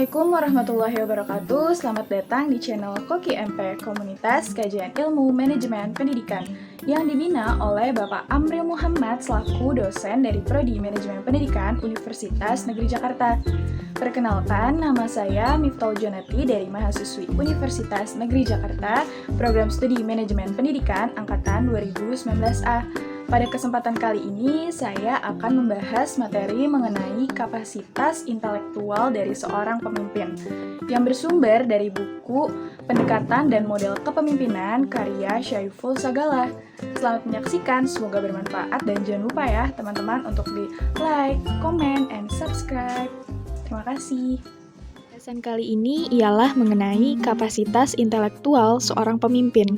Assalamualaikum warahmatullahi wabarakatuh. Selamat datang di channel Koki MP, Komunitas Kajian Ilmu Manajemen Pendidikan, yang dibina oleh Bapak Amril Muhammad selaku dosen dari Prodi Manajemen Pendidikan Universitas Negeri Jakarta. Perkenalkan, nama saya Miftahul Jonati dari mahasiswi Universitas Negeri Jakarta, Program Studi Manajemen Pendidikan Angkatan 2019A. Pada kesempatan kali ini, saya akan membahas materi mengenai kapasitas intelektual dari seorang pemimpin yang bersumber dari buku Pendekatan dan Model Kepemimpinan karya Syaiful Sagala. Selamat menyaksikan, semoga bermanfaat dan jangan lupa ya teman-teman untuk di like, comment, and subscribe. Terima kasih. Bahasan kali ini ialah mengenai kapasitas intelektual seorang pemimpin.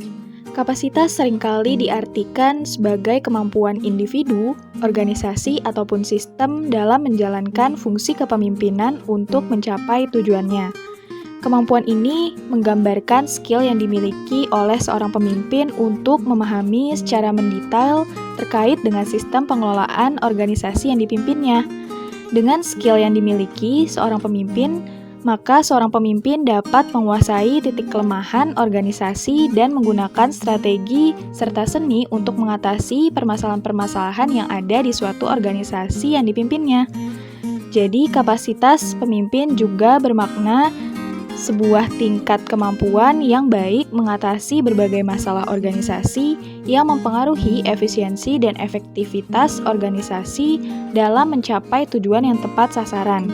Kapasitas seringkali diartikan sebagai kemampuan individu, organisasi, ataupun sistem dalam menjalankan fungsi kepemimpinan untuk mencapai tujuannya. Kemampuan ini menggambarkan skill yang dimiliki oleh seorang pemimpin untuk memahami secara mendetail terkait dengan sistem pengelolaan organisasi yang dipimpinnya. Dengan skill yang dimiliki seorang pemimpin, maka seorang pemimpin dapat menguasai titik kelemahan organisasi dan menggunakan strategi serta seni untuk mengatasi permasalahan-permasalahan yang ada di suatu organisasi yang dipimpinnya. Jadi, kapasitas pemimpin juga bermakna sebuah tingkat kemampuan yang baik mengatasi berbagai masalah organisasi yang mempengaruhi efisiensi dan efektivitas organisasi dalam mencapai tujuan yang tepat sasaran.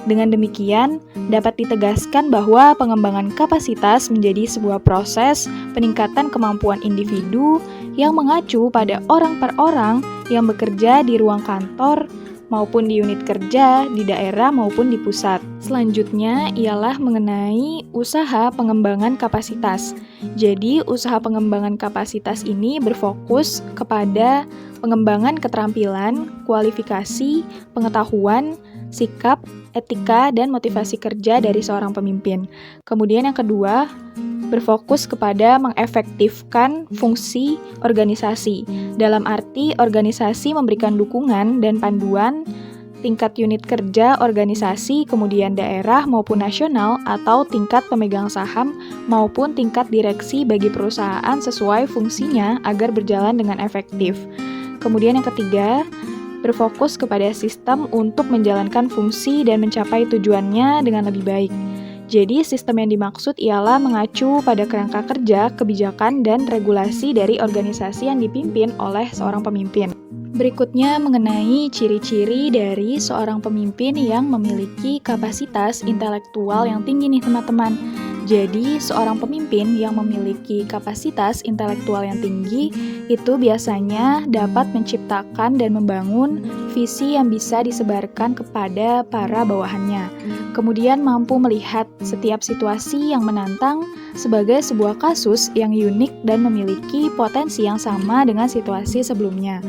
Dengan demikian, dapat ditegaskan bahwa pengembangan kapasitas menjadi sebuah proses peningkatan kemampuan individu yang mengacu pada orang per orang yang bekerja di ruang kantor maupun di unit kerja, di daerah maupun di pusat. Selanjutnya ialah mengenai usaha pengembangan kapasitas. Jadi, usaha pengembangan kapasitas ini berfokus kepada pengembangan keterampilan, kualifikasi, pengetahuan, sikap, etika, dan motivasi kerja dari seorang pemimpin. Kemudian yang kedua, berfokus kepada mengefektifkan fungsi organisasi. Dalam arti, organisasi memberikan dukungan dan panduan tingkat unit kerja organisasi, kemudian daerah maupun nasional, atau tingkat pemegang saham maupun tingkat direksi bagi perusahaan sesuai fungsinya agar berjalan dengan efektif. Kemudian yang ketiga, berfokus kepada sistem untuk menjalankan fungsi dan mencapai tujuannya dengan lebih baik. Jadi, sistem yang dimaksud ialah mengacu pada kerangka kerja, kebijakan, dan regulasi dari organisasi yang dipimpin oleh seorang pemimpin. Berikutnya mengenai ciri-ciri dari seorang pemimpin yang memiliki kapasitas intelektual yang tinggi nih teman-teman. Jadi, seorang pemimpin yang memiliki kapasitas intelektual yang tinggi itu biasanya dapat menciptakan dan membangun visi yang bisa disebarkan kepada para bawahannya. Kemudian mampu melihat setiap situasi yang menantang sebagai sebuah kasus yang unik dan memiliki potensi yang sama dengan situasi sebelumnya.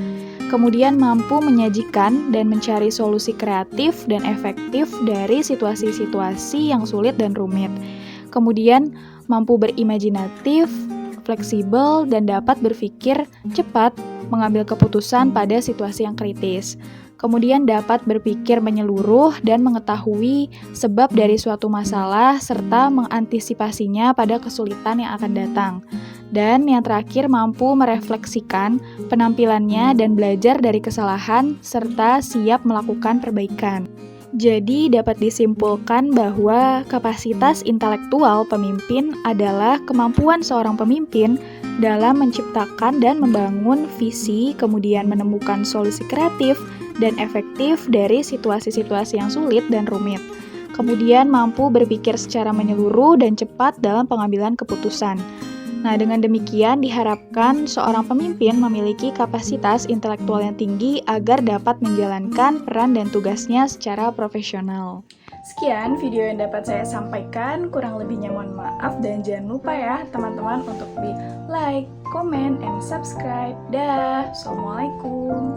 Kemudian mampu menyajikan dan mencari solusi kreatif dan efektif dari situasi-situasi yang sulit dan rumit. Kemudian mampu berimajinatif, fleksibel, dan dapat berpikir cepat mengambil keputusan pada situasi yang kritis. Kemudian dapat berpikir menyeluruh dan mengetahui sebab dari suatu masalah serta mengantisipasinya pada kesulitan yang akan datang. Dan yang terakhir, mampu merefleksikan penampilannya dan belajar dari kesalahan serta siap melakukan perbaikan. Jadi dapat disimpulkan bahwa kapasitas intelektual pemimpin adalah kemampuan seorang pemimpin dalam menciptakan dan membangun visi, kemudian menemukan solusi kreatif dan efektif dari situasi-situasi yang sulit dan rumit. Kemudian mampu berpikir secara menyeluruh dan cepat dalam pengambilan keputusan. Nah, dengan demikian diharapkan seorang pemimpin memiliki kapasitas intelektual yang tinggi agar dapat menjalankan peran dan tugasnya secara profesional. Sekian video yang dapat saya sampaikan, kurang lebihnya mohon maaf dan jangan lupa ya teman-teman untuk di like, comment, and subscribe. Dah, Assalamualaikum.